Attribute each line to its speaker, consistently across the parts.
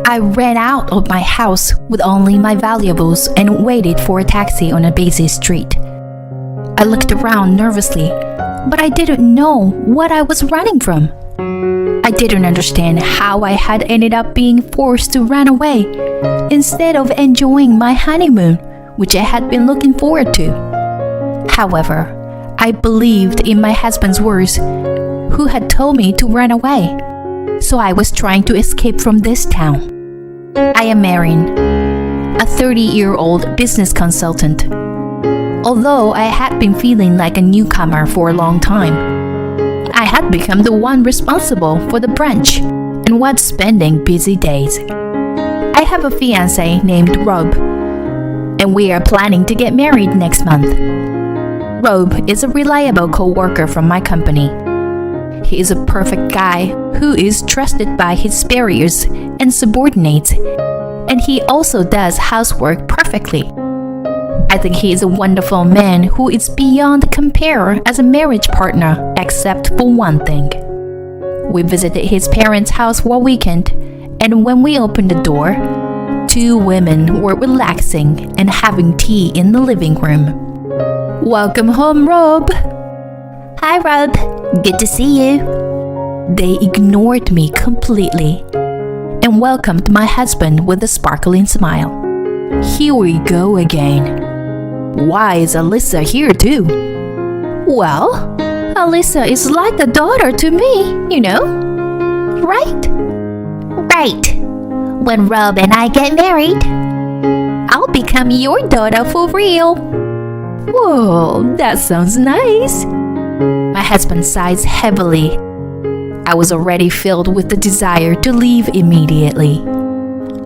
Speaker 1: I ran out of my house with only my valuables and waited for a taxi on a busy street. I looked around nervously, but I didn't know what I was running from. I didn't understand how I had ended up being forced to run away instead of enjoying my honeymoon, which I had been looking forward to. However, I believed in my husband's words, who had told me to run away. So I was trying to escape from this town. I am Marin, a 30-year-old business consultant. Although I had been feeling like a newcomer for a long time, I had become the one responsible for the branch and was spending busy days. I have a fiancé named Rob, and we are planning to get married next month. Rob is a reliable co-worker from my company. He is a perfect guy who is trusted by his superiors and subordinates, and he also does housework perfectly. I think he is a wonderful man who is beyond compare as a marriage partner, except for one thing. We visited his parents' house for a weekend, and when we opened the door, two women were relaxing and having tea in the living room. "Welcome home, Rob."
Speaker 2: "Hi, Rob. Good to see you."
Speaker 1: They ignored me completely and welcomed my husband with a sparkling smile. Here we go again. Why is Alyssa here too? Well, Alyssa is like a daughter to me, you know. Right?
Speaker 2: Right. When Rob and I get married, I'll become your daughter for real.
Speaker 1: Whoa, that sounds nice. My husband sighs heavily. I was already filled with the desire to leave immediately.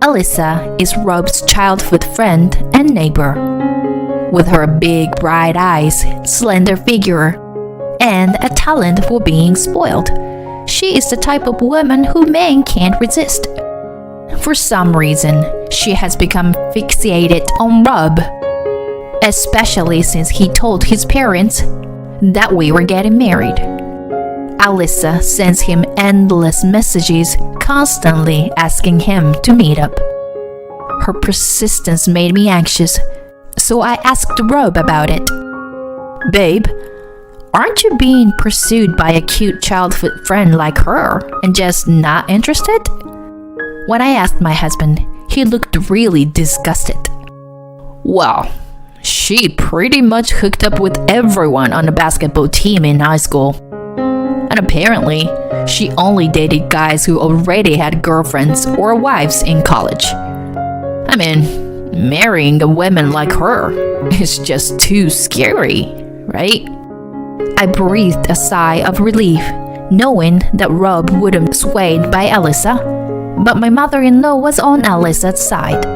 Speaker 1: Alyssa is Rob's childhood friend and neighbor. With her big bright eyes, slender figure, and a talent for being spoiled, she is the type of woman who men can't resist. For some reason, she has become fixated on Rob, especially since he told his parents that we were getting married. Alyssa sends him endless messages, constantly asking him to meet up. Her persistence made me anxious, so I asked Rob about it. "Babe, aren't you being pursued by a cute childhood friend like her and just not interested?" When I asked my husband, he looked really disgusted. "Well, she pretty much hooked up with everyone on the basketball team in high school. And apparently, she only dated guys who already had girlfriends or wives in college. I mean, marrying a woman like her is just too scary, right?" I breathed a sigh of relief, knowing that Rob wouldn't be swayed by Alyssa, but my mother-in-law was on Alyssa's side.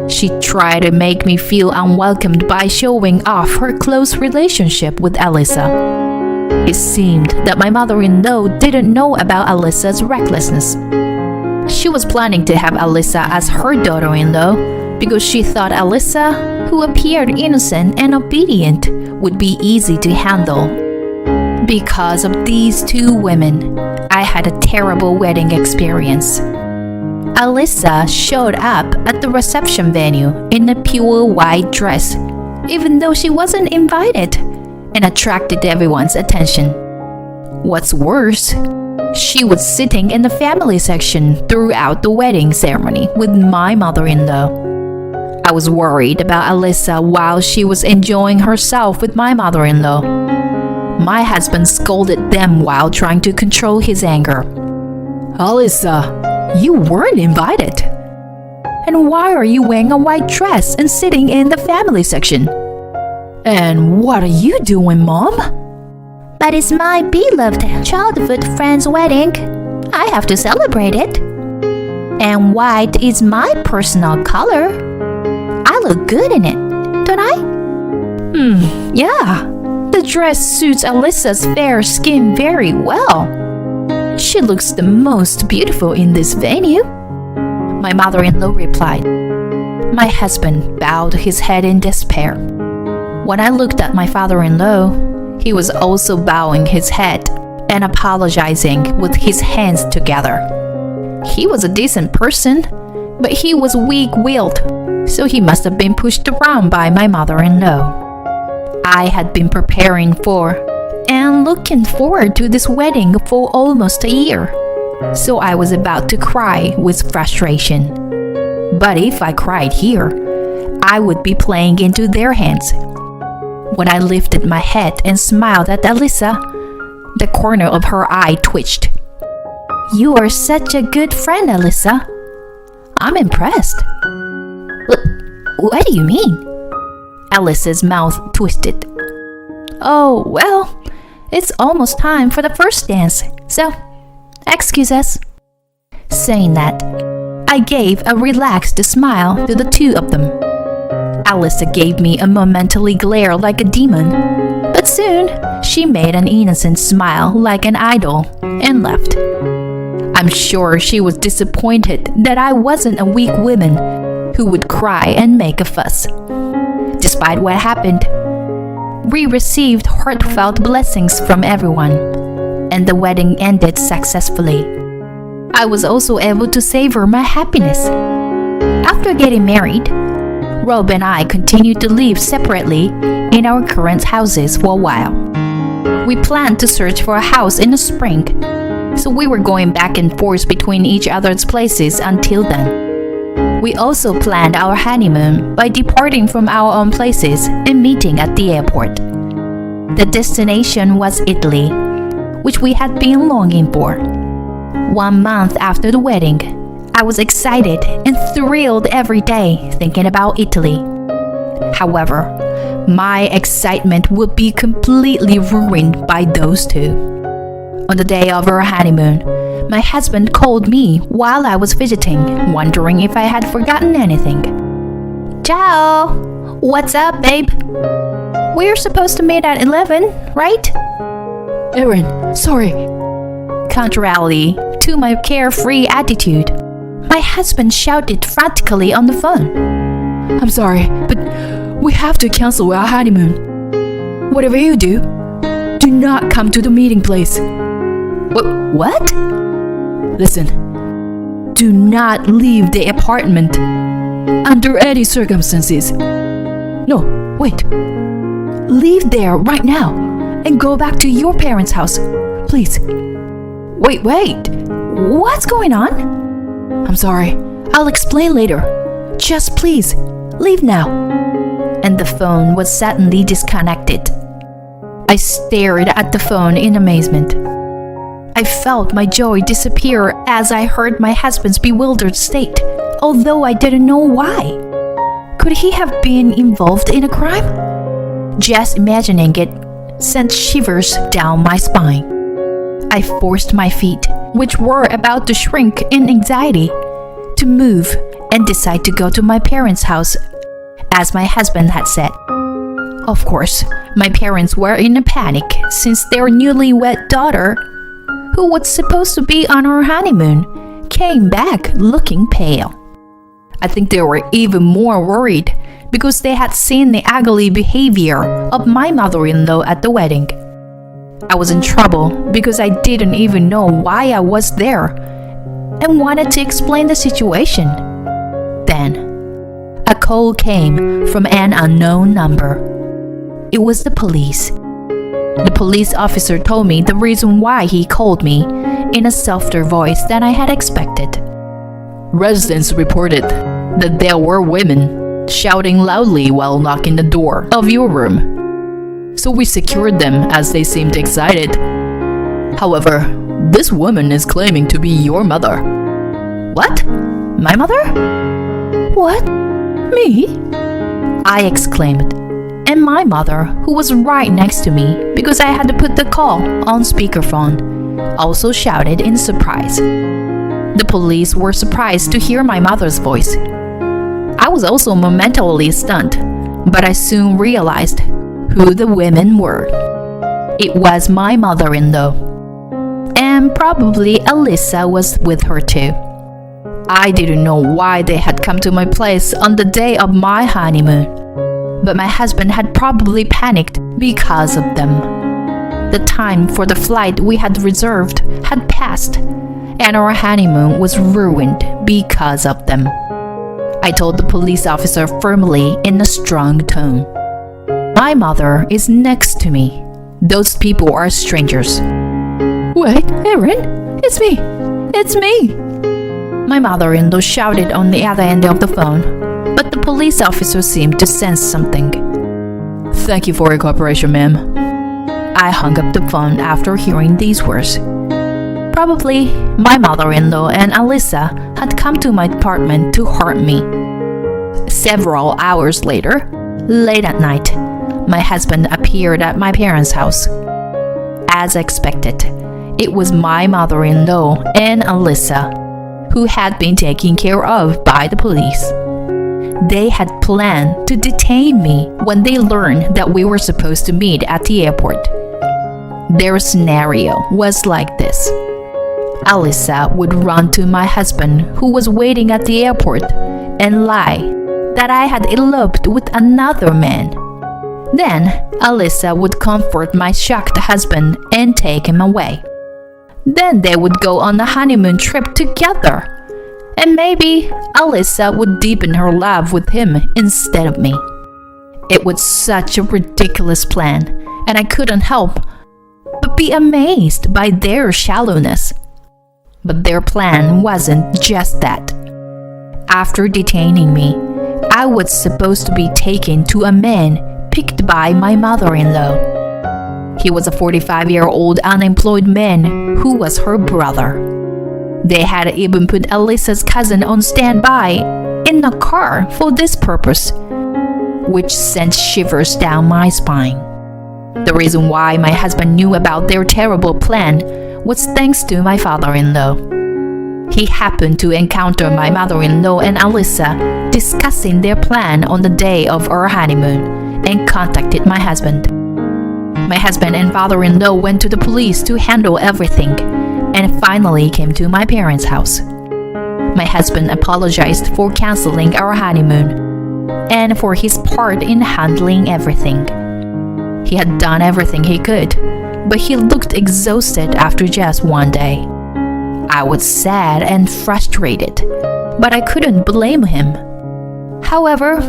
Speaker 1: She tried to make me feel unwelcomed by showing off her close relationship with Alyssa. It seemed that my mother-in-law didn't know about Alyssa's recklessness. She was planning to have Alyssa as her daughter-in-law because she thought Alyssa, who appeared innocent and obedient, would be easy to handle. Because of these two women, I had a terrible wedding experience. Alyssa showed up at the reception venue in a pure white dress, even though she wasn't invited, and attracted everyone's attention. What's worse, she was sitting in the family section throughout the wedding ceremony with my mother-in-law. I was worried about Alyssa while she was enjoying herself with my mother-in-law. My husband scolded them while trying to control his anger. "Alyssa, you weren't invited. And why are you wearing a white dress and sitting in the family section? And what are you doing, Mom?"
Speaker 2: "But it's my beloved childhood friend's wedding. I have to celebrate it. And white is my personal color. I look good in it, don't I?"
Speaker 1: Yeah. The dress suits Alyssa's fair skin very well. She looks the most beautiful in this venue, my mother-in-law replied. My husband bowed his head in despair. When I looked at my father-in-law, he was also bowing his head and apologizing with his hands together. He was a decent person, but he was weak-willed, so he must have been pushed around by my mother-in-law. I had been preparing for and looking forward to this wedding for almost a year, so I was about to cry with frustration. But if I cried here, I would be playing into their hands. When I lifted my head and smiled at Alyssa, the corner of her eye twitched.
Speaker 2: You are such a good friend, Alyssa. I'm impressed. What do you mean?
Speaker 1: Alyssa's mouth twisted.
Speaker 2: Oh, well, it's almost time for the first dance, so excuse us.
Speaker 1: Saying that, I gave a relaxed smile to the two of them. Alyssa gave me a momentary glare like a demon, but soon she made an innocent smile like an idol and left. I'm sure she was disappointed that I wasn't a weak woman who would cry and make a fuss. Despite what happened, we received heartfelt blessings from everyone, and the wedding ended successfully. I was also able to savor my happiness. After getting married, Rob and I continued to live separately in our current houses for a while. We planned to search for a house in the spring, so we were going back and forth between each other's places until then. We also planned our honeymoon by departing from our own places and meeting at the airport. The destination was Italy, which we had been longing for. 1 month after the wedding, I was excited and thrilled every day thinking about Italy. However, my excitement would be completely ruined by those two. On the day of our honeymoon, my husband called me while I was fidgeting, wondering if I had forgotten anything.
Speaker 2: Ciao! What's up, babe? We're supposed to meet at 11, right?
Speaker 1: Erin, sorry. Contrarily to my carefree attitude, my husband shouted frantically on the phone. I'm sorry, but we have to cancel our honeymoon. Whatever you do not come to the meeting place.
Speaker 2: What?
Speaker 1: Listen, do not leave the apartment under any circumstances. No, wait. Leave there right now and go back to your parents' house, please. Wait. What's going on? I'm sorry. I'll explain later. Just please, leave now. And the phone was suddenly disconnected. I stared at the phone in amazement. I felt my joy disappear as I heard my husband's bewildered state, although I didn't know why. Could he have been involved in a crime? Just imagining it sent shivers down my spine. I forced my feet, which were about to shrink in anxiety, to move and decide to go to my parents' house, as my husband had said. Of course, my parents were in a panic since their newlywed daughter, who was supposed to be on her honeymoon, came back looking pale. I think they were even more worried because they had seen the ugly behavior of my mother-in-law at the wedding. I was in trouble because I didn't even know why I was there and wanted to explain the situation. Then, a call came from an unknown number. It was the police. The police officer told me the reason why he called me in a softer voice than I had expected. Residents reported that there were women shouting loudly while knocking the door of your room. So we secured them as they seemed excited. However, this woman is claiming to be your mother. What? My mother? What? Me? I exclaimed, and my mother, who was right next to me because I had to put the call on speakerphone, also shouted in surprise. The police were surprised to hear my mother's voice. I was also momentarily stunned, but I soon realized who the women were. It was my mother-in-law, and probably Alyssa was with her too. I didn't know why they had come to my place on the day of my honeymoon, but my husband had probably panicked because of them. The time for the flight we had reserved had passed, and our honeymoon was ruined because of them. I told the police officer firmly in a strong tone. My mother is next to me. Those people are strangers. Wait, Erin, it's me. It's me. My mother-in-law shouted on the other end of the phone, but the police officer seemed to sense something. Thank you for your cooperation, ma'am. I hung up the phone after hearing these words. Probably my mother-in-law and Alyssa had come to my apartment to harm me. Several hours later, late at night, my husband appeared at my parents' house. As expected, it was my mother-in-law and Alyssa, who had been taken care of by the police. They had planned to detain me when they learned that we were supposed to meet at the airport. Their scenario was like this. Alyssa would run to my husband, who was waiting at the airport, and lie that I had eloped with another man. Then Alyssa would comfort my shocked husband and take him away. Then they would go on a honeymoon trip together. And maybe Alyssa would deepen her love with him instead of me. It was such a ridiculous plan, and I couldn't help but be amazed by their shallowness. But their plan wasn't just that. After detaining me, I was supposed to be taken to a man picked by my mother-in-law. He was a 45-year-old unemployed man who was her brother. They had even put Alyssa's cousin on standby in a car for this purpose, which sent shivers down my spine. The reason why my husband knew about their terrible plan was thanks to my father-in-law. He happened to encounter my mother-in-law and Alyssa discussing their plan on the day of our honeymoon and contacted my husband. My husband and father-in-law went to the police to handle everything and finally came to my parents' house. My husband apologized for canceling our honeymoon and for his part in handling everything. He had done everything he could, but he looked exhausted after just one day. I was sad and frustrated, but I couldn't blame him. However,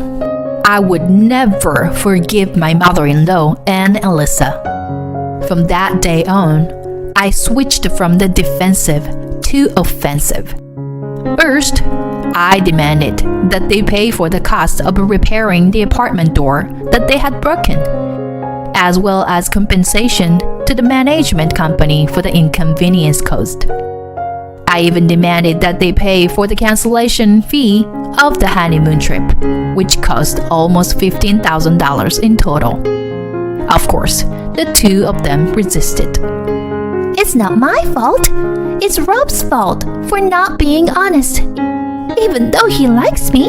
Speaker 1: I would never forgive my mother-in-law and Alyssa. From that day on, I switched from the defensive to offensive. First, I demanded that they pay for the cost of repairing the apartment door that they had broken, as well as compensation to the management company for the inconvenience caused. I even demanded that they pay for the cancellation fee of the honeymoon trip, which cost almost $15,000 in total. Of course, the two of them resisted.
Speaker 2: It's not my fault. It's Rob's fault for not being honest, even though he likes me.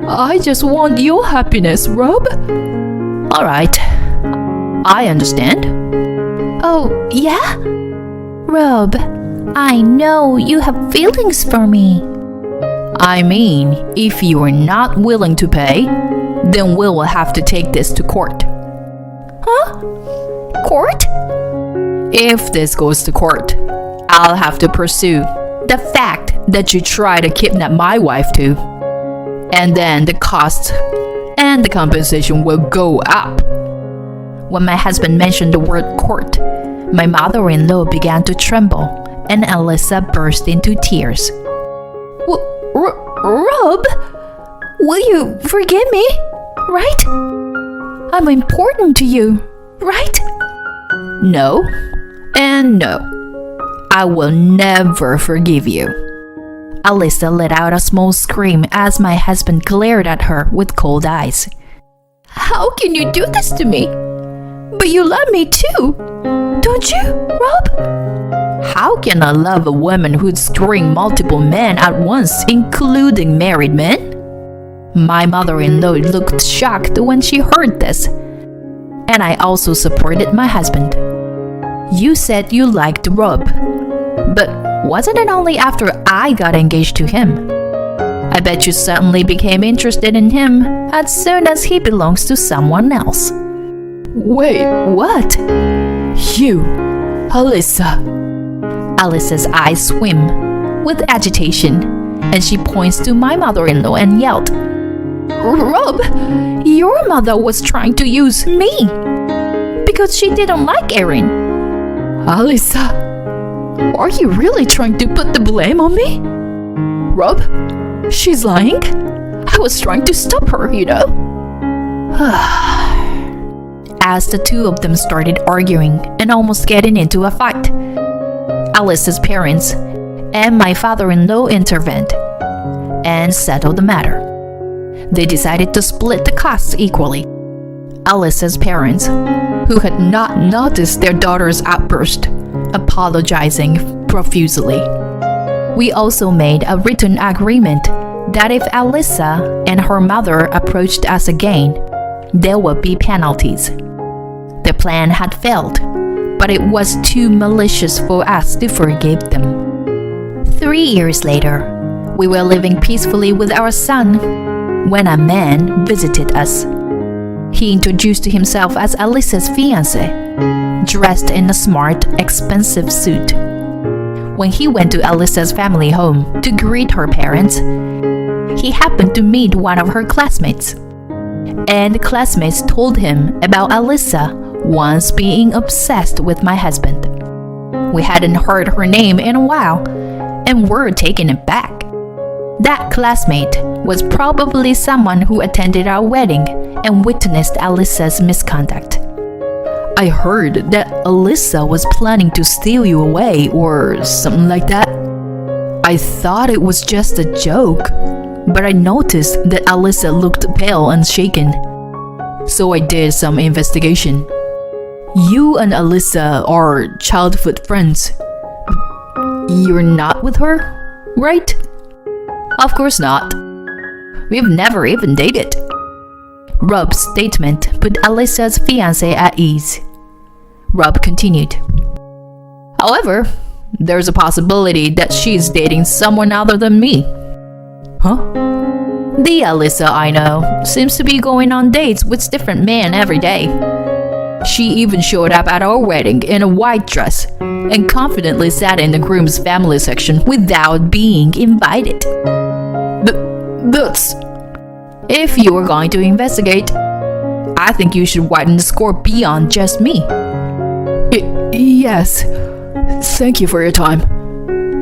Speaker 1: I just want your happiness, Rob. All right, I understand.
Speaker 2: Oh, yeah? Rob, I know you have feelings for me.
Speaker 1: I mean, if you are not willing to pay, then we will have to take this to court.
Speaker 2: Huh? Court?
Speaker 1: If this goes to court, I'll have to pursue the fact that you tried to kidnap my wife too. And then the cost and the compensation will go up. When my husband mentioned the word court, my mother-in-law began to tremble and Alyssa burst into tears.
Speaker 2: Rob, will you forgive me? Right? I'm important to you, right?
Speaker 1: No, and no. I will never forgive you. Alyssa let out a small scream as my husband glared at her with cold eyes.
Speaker 2: How can you do this to me? But you love me too, don't you, Rob?
Speaker 1: How can I love a woman who'd screen multiple men at once, including married men? My mother-in-law looked shocked when she heard this. And I also supported my husband. You said you liked Rob, but wasn't it only after I got engaged to him? I bet you suddenly became interested in him as soon as he belongs to someone else. Wait, what? You, Alyssa. Alyssa's eyes swim with agitation, and she points to my mother-in-law and yelled, "Rob, your mother was trying to use me because she didn't like Erin." "Alyssa, are you really trying to put the blame on me?" "Rob, she's lying. I was trying to stop her, you know." As the two of them started arguing and almost getting into a fight, Alyssa's parents and my father-in-law intervened and settled the matter. They decided to split the costs equally. Alyssa's parents, who had not noticed their daughter's outburst, apologizing profusely. We also made a written agreement that if Alyssa and her mother approached us again, there would be penalties. The plan had failed, but it was too malicious for us to forgive them. 3 years later, we were living peacefully with our son when a man visited us. He introduced himself as Alyssa's fiancé, dressed in a smart, expensive suit. When he went to Alyssa's family home to greet her parents, he happened to meet one of her classmates. And the classmates told him about Alyssa once being obsessed with my husband. We hadn't heard her name in a while and were taken aback. That classmate was probably someone who attended our wedding and witnessed Alyssa's misconduct. "I heard that Alyssa was planning to steal you away or something like that. I thought it was just a joke, but I noticed that Alyssa looked pale and shaken. So I did some investigation. You and Alyssa are childhood friends. You're not with her, right?" "Of course not. We've never even dated." Rob's statement put Alyssa's fiancé at ease. Rob continued, "However, there's a possibility that she's dating someone other than me." "Huh?" "The Alyssa I know seems to be going on dates with different men every day. She even showed up at our wedding in a white dress and confidently sat in the groom's family section without being invited." That's... If you are going to investigate, I think you should widen the score beyond just me." Yes. Thank you for your time.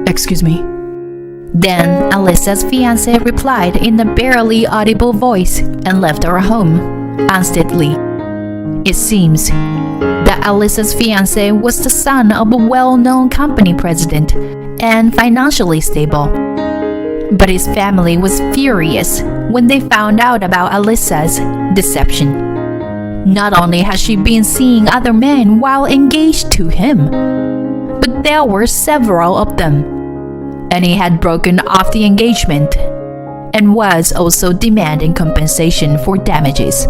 Speaker 1: Excuse me." Then Alyssa's fiancé replied in a barely audible voice and left our home unsteadily. It seems that Alyssa's fiancé was the son of a well-known company president and financially stable. But his family was furious when they found out about Alyssa's deception. Not only had she been seeing other men while engaged to him, but there were several of them, and he had broken off the engagement and was also demanding compensation for damages.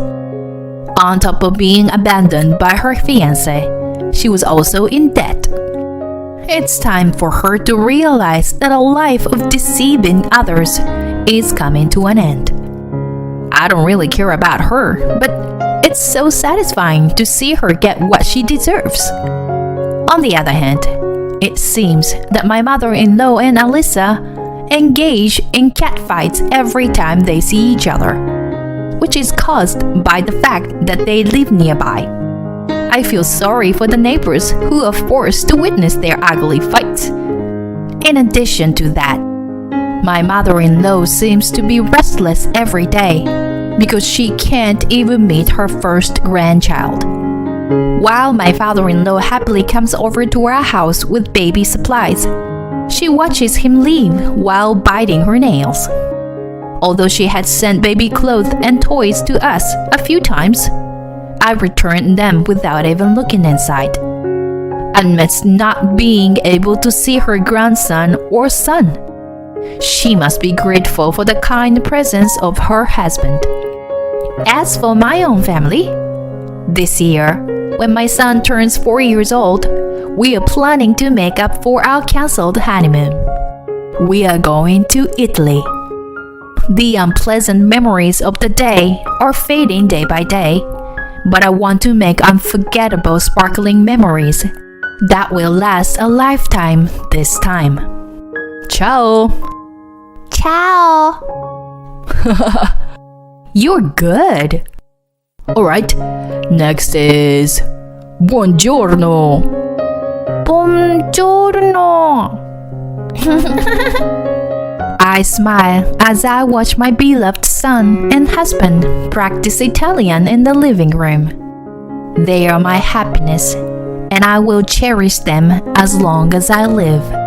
Speaker 1: On top of being abandoned by her fiancé, she was also in debt. It's time for her to realize that a life of deceiving others is coming to an end. I don't really care about her, but it's so satisfying to see her get what she deserves. On the other hand, it seems that my mother-in-law and Alyssa engage in catfights every time they see each other, which is caused by the fact that they live nearby. I feel sorry for the neighbors who are forced to witness their ugly fights. In addition to that, my mother-in-law seems to be restless every day because she can't even meet her first grandchild, while my father-in-law happily comes over to our house with baby supplies. She watches him leave while biting her nails. Although she had sent baby clothes and toys to us a few times, I returned them without even looking inside. Amidst not being able to see her grandson or son, she must be grateful for the kind presence of her husband. As for my own family, this year, when my son turns 4 years old, we are planning to make up for our cancelled honeymoon. We are going to Italy. The unpleasant memories of the day are fading day by day, but I want to make unforgettable sparkling memories that will last a lifetime this time. Ciao!
Speaker 2: Ciao. Ciao.
Speaker 1: You're good. Alright, next is buongiorno.
Speaker 2: Buongiorno.
Speaker 1: I smile as I watch my beloved son and husband practice Italian in the living room. They are my happiness, and I will cherish them as long as I live.